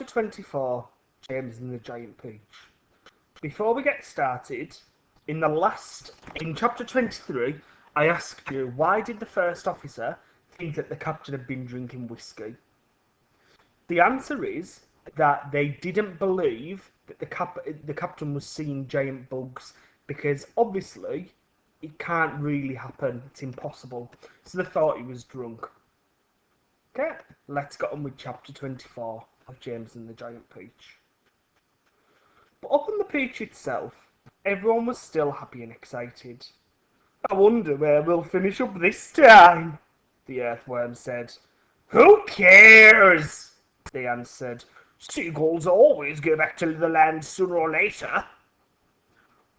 Chapter 24, James and the Giant Peach. Before we get started, in Chapter 23, I asked you, why did the first officer think that the captain had been drinking whiskey? The answer is that they didn't believe that the captain was seeing giant bugs, because obviously it can't really happen, it's impossible. So they thought he was drunk. Okay, let's get on with Chapter 24 of James and the Giant Peach. But up on the peach itself, everyone was still happy and excited. "I wonder where we'll finish up this time," the earthworm said. "Who cares?" they answered. "Seagulls always go back to the land sooner or later."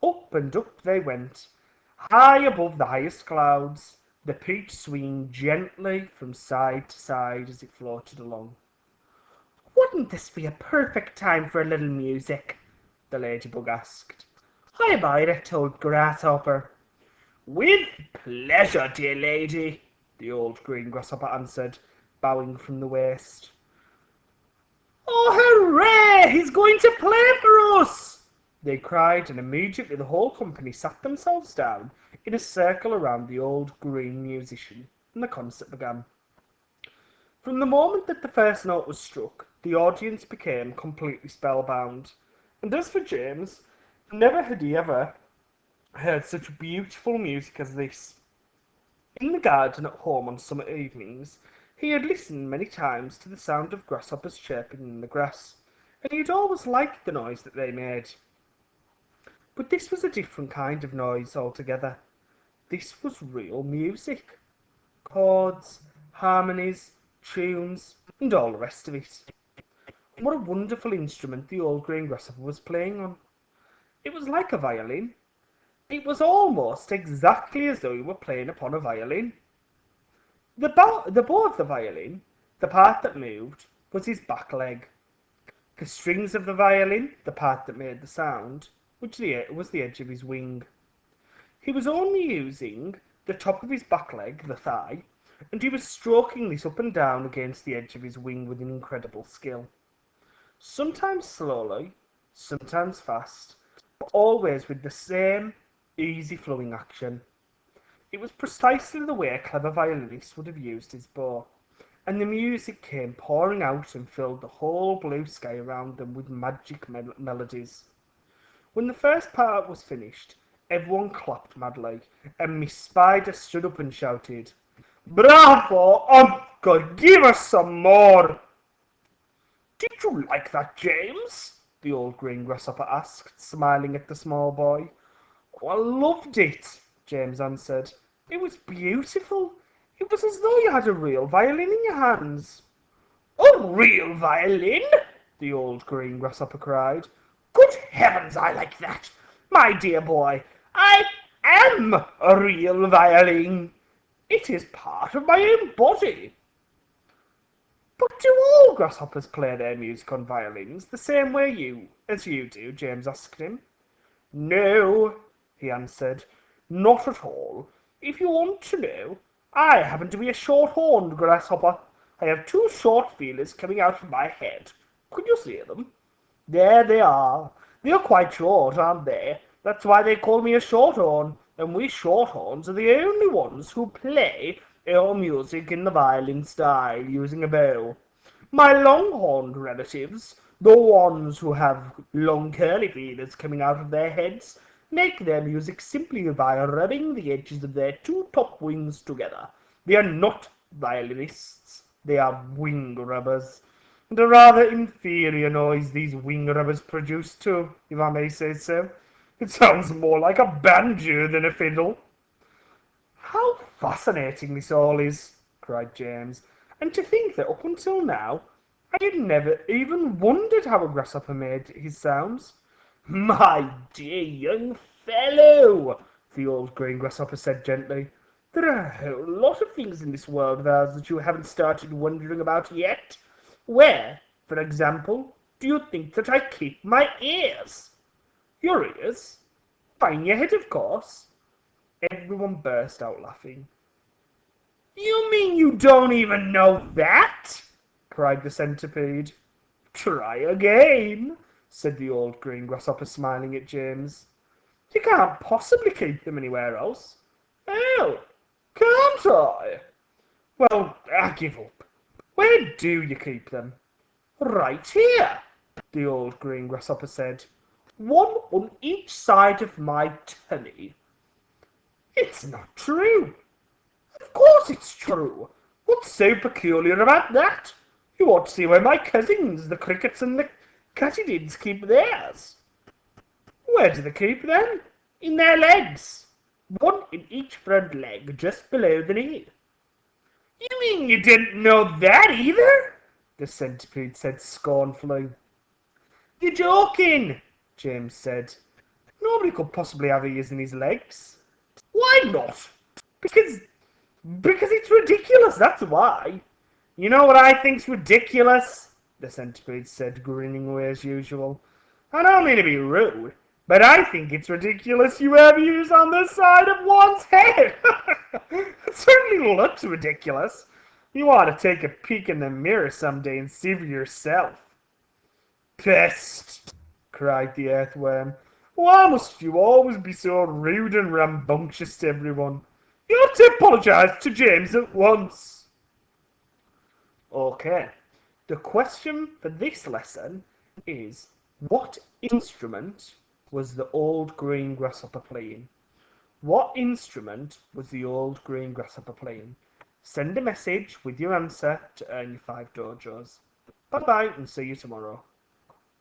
Up and up they went, high above the highest clouds, the peach swinging gently from side to side as it floated along. "Wouldn't this be a perfect time for a little music?" the ladybug asked. "How about it?" told Grasshopper. "With pleasure, dear lady," the old green grasshopper answered, bowing from the waist. "Oh, hooray! He's going to play for us!" they cried, and immediately the whole company sat themselves down in a circle around the old green musician, and the concert began. From the moment that the first note was struck, the audience became completely spellbound. And as for James, never had he ever heard such beautiful music as this. In the garden at home on summer evenings, he had listened many times to the sound of grasshoppers chirping in the grass, and he had always liked the noise that they made. But this was a different kind of noise altogether. This was real music. Chords, harmonies, tunes, and all the rest of it. What a wonderful instrument the old green grasshopper was playing on. It was like a violin. It was almost exactly as though he were playing upon a violin. The bow of the violin, the part that moved, was his back leg. The strings of the violin, the part that made the sound, was the edge of his wing. He was only using the top of his back leg, the thigh, and he was stroking this up and down against the edge of his wing with incredible skill. Sometimes slowly, sometimes fast, but always with the same easy flowing action. It was precisely the way a clever violinist would have used his bow, and the music came pouring out and filled the whole blue sky around them with magic melodies. When the first part was finished, everyone clapped madly, and Miss Spider stood up and shouted, "Bravo, Uncle! Give us some more!" "Did you like that, James?" the old green grasshopper asked, smiling at the small boy. "Oh, I loved it," James answered. "It was beautiful. It was as though you had a real violin in your hands." "A real violin?" the old green grasshopper cried. "Good heavens, I like that! My dear boy, I am a real violin. It is part of my own body." "But do all grasshoppers play their music on violins the same way as you do?" James asked him. "No," he answered, "not at all. If you want to know, I happen to be a short-horned grasshopper. I have two short feelers coming out of my head. Could you see them? There they are. They are quite short, aren't they? That's why they call me a shorthorn, and we shorthorns are the only ones who play our music in the violin style using a bow. My long-horned relatives, the ones who have long curly feelers coming out of their heads, make their music simply by rubbing the edges of their two top wings together. They are not violinists, they are wing rubbers. And a rather inferior noise these wing rubbers produce too, if I may say so. It sounds more like a banjo than a fiddle." "How fascinating this all is!" cried James. "And to think that up until now I had never even wondered how a grasshopper made his sounds." "My dear young fellow," the old green grasshopper said gently, "there are a whole lot of things in this world of ours that you haven't started wondering about yet. Where, for example, do you think that I keep my ears?" "Your ears? Why, in your head, of course." Everyone burst out laughing. "You mean you don't even know that?" cried the centipede. Try again, said the old green grasshopper, smiling at James. You can't possibly keep them anywhere else. Oh, can't I? Well, I give up. Where do you keep them? Right here, the old green grasshopper said. One on each side of my tummy. It's not true. Of course it's true. What's so peculiar about that? You ought to see where my cousins, the crickets and the katydids, keep theirs. Where do they keep them? In their legs. One in each front leg, just below the knee. You mean you didn't know that either? The centipede said scornfully. You're joking, James said. Nobody could possibly have ears in his legs. Why not? Because it's ridiculous, that's why. You know what I think's ridiculous? The centipede said, grinning away as usual. I don't mean to be rude, but I think it's ridiculous you have ears on the side of one's head. It certainly looks ridiculous. You ought to take a peek in the mirror someday and see for yourself. Pest! Cried the earthworm. Why must you always be so rude and rambunctious to everyone? You have to apologize to James at once. Okay, the question for this lesson is, what instrument was the old green grasshopper playing? What instrument was the old green grasshopper playing? Send a message with your answer to earn your 5 dojos. Bye bye and see you tomorrow.